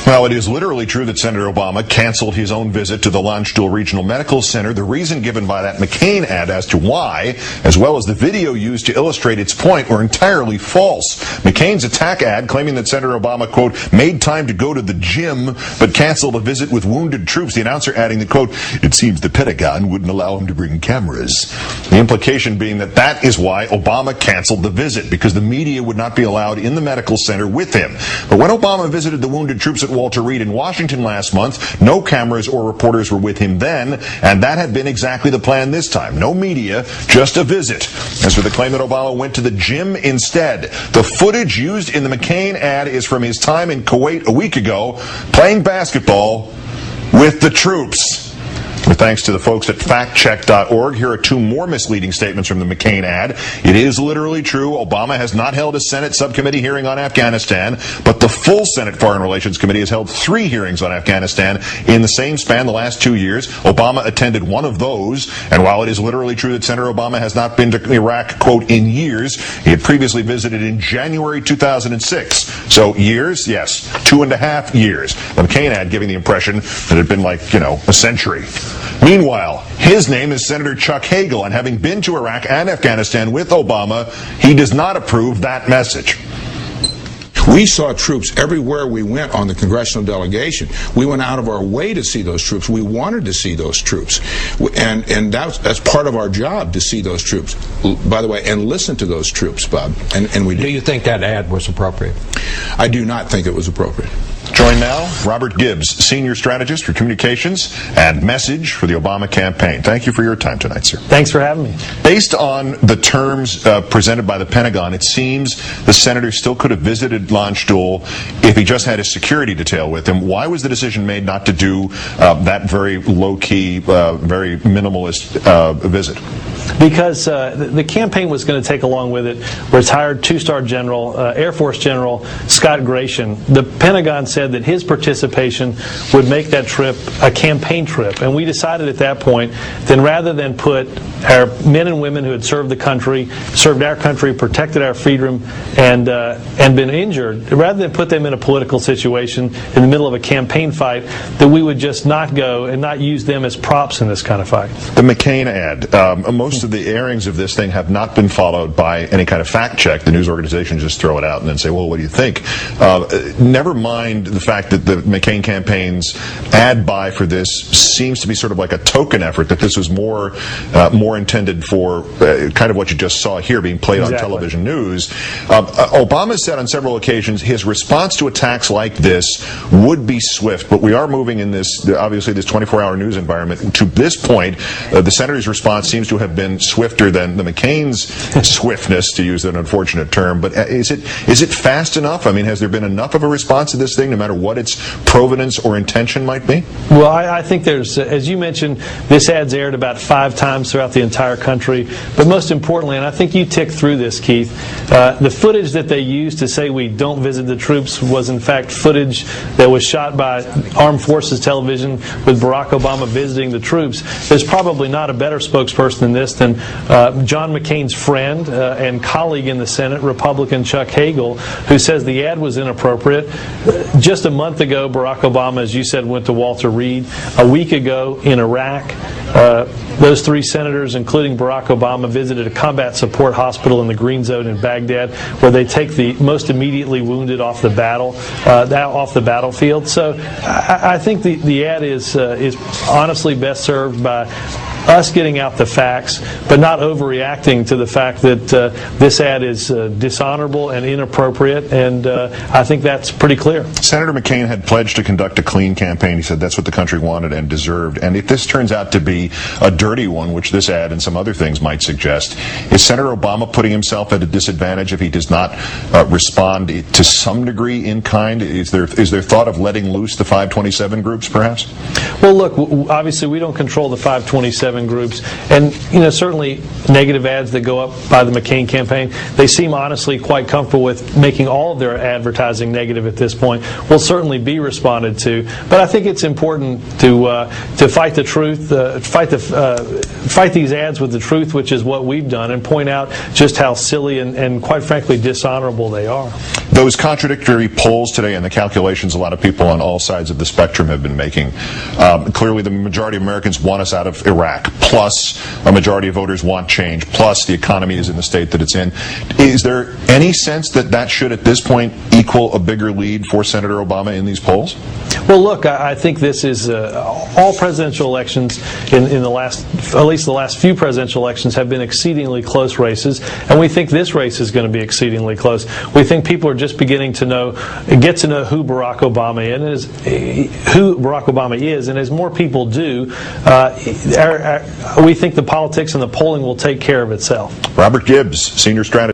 Well, it is literally true that Senator Obama canceled his own visit to the Landstuhl Regional Medical Center. The reason given by that McCain ad as to why, as well as the video used to illustrate its point, were entirely false. McCain's attack ad claiming that Senator Obama, quote, made time to go to the gym but canceled a visit with wounded troops. The announcer adding that, quote, it seems the Pentagon wouldn't allow him to bring cameras. The implication being that that is why Obama canceled the visit, because the media would not be allowed in the medical center with him. But when Obama visited the wounded troops at Walter Reed in Washington last month, no cameras or reporters were with him then, and that had been exactly the plan this time. No media, just a visit. As for the claim that Obama went to the gym instead, the footage used in the McCain ad is from his time in Kuwait a week ago, playing basketball with the troops. With thanks to the folks at factcheck.org, here are two more misleading statements from the McCain ad. It is literally true. Obama has not held a Senate subcommittee hearing on Afghanistan, but the full Senate Foreign Relations Committee has held 3 hearings on Afghanistan in the same span the last 2 years. Obama attended one of those, and while it is literally true that Senator Obama has not been to Iraq, quote, in years, he had previously visited in January 2006. So years? Yes. 2.5 years. The McCain ad giving the impression that it had been like, a century. Meanwhile, his name is Senator Chuck Hagel, and having been to Iraq and Afghanistan with Obama, he does not approve that message. We saw troops everywhere we went on the congressional delegation. We went out of our way to see those troops. We wanted to see those troops. And that's part of our job, to see those troops, by the way, and listen to those troops, Bob. And we did. Do you think that ad was appropriate? I do not think it was appropriate. Join now Robert Gibbs, Senior Strategist for Communications and Message for the Obama campaign. Thank you for your time tonight, sir. Thanks for having me. Based on the terms presented by the Pentagon, it seems the senator still could have visited Landstuhl if he just had his security detail with him. Why was the decision made not to do that very low-key, very minimalist visit? Because the campaign was going to take along with it retired 2-star General, Air Force General Scott Gration. The Pentagon said that his participation would make that trip a campaign trip. And we decided at that point, then rather than put our men and women who had served the country, served our country, protected our freedom, and been injured, rather than put them in a political situation in the middle of a campaign fight, that we would just not go and not use them as props in this kind of fight. The McCain ad, most of the airings of this thing have not been followed by any kind of fact check. The news organizations just throw it out and then say, well, what do you think? Never mind the fact that the McCain campaign's ad buy for this seems to be sort of like a token effort, that this was more intended for kind of what you just saw here being played on television news. Obama said on several occasions his response to attacks like this would be swift, but we are moving in this, obviously, this 24-hour news environment. To this point, the senator's response seems to have been swifter than the McCain's swiftness, to use an unfortunate term. But is it fast enough? I mean, has there been enough of a response to this thing, no matter what its provenance or intention might be? Well, I think there's, as you mentioned, this ad's aired about 5 times throughout the entire country. But most importantly, and I think you ticked through this, Keith, the footage that they used to say we don't visit the troops was in fact footage that was shot by Armed Forces Television with Barack Obama visiting the troops. There's probably not a better spokesperson than this than John McCain's friend and colleague in the Senate, Republican Chuck Hagel, who says the ad was inappropriate. Just a month ago, Barack Obama, as you said, went to Walter Reed. A week ago in Iraq, those 3 senators, including Barack Obama, visited a combat support hospital in the Green Zone in Baghdad, where they take the most immediately wounded off the battlefield. So I think the ad is honestly best served by us getting out the facts, but not overreacting to the fact that this ad is dishonorable and inappropriate, and I think that's pretty clear. Senator McCain had pledged to conduct a clean campaign. He said that's what the country wanted and deserved. And if this turns out to be a dirty one, which this ad and some other things might suggest, is Senator Obama putting himself at a disadvantage if he does not respond to some degree in kind? Is there thought of letting loose the 527 groups, perhaps? Well, look, obviously we don't control the 527 groups, and certainly negative ads that go up by the McCain campaign, they seem honestly quite comfortable with making all of their advertising negative at this point. Will certainly be responded to, but I think it's important to fight the truth, fight these ads with the truth, which is what we've done, and point out just how silly and quite frankly dishonorable they are. those contradictory polls today and the calculations a lot of people on all sides of the spectrum have been making, clearly the majority of Americans want us out of Iraq, plus a majority of voters want change, plus the economy is in the state that it's in. Is there any sense that that should at this point equal a bigger lead for Senator Obama in these polls? Well, look, I think this is all presidential elections in the last, at least the last few presidential elections, have been exceedingly close races, and we think this race is going to be exceedingly close. We think people are just beginning to get to know who Barack Obama is, and as more people do, we think the politics and the polling will take care of itself. Robert Gibbs, senior strategist.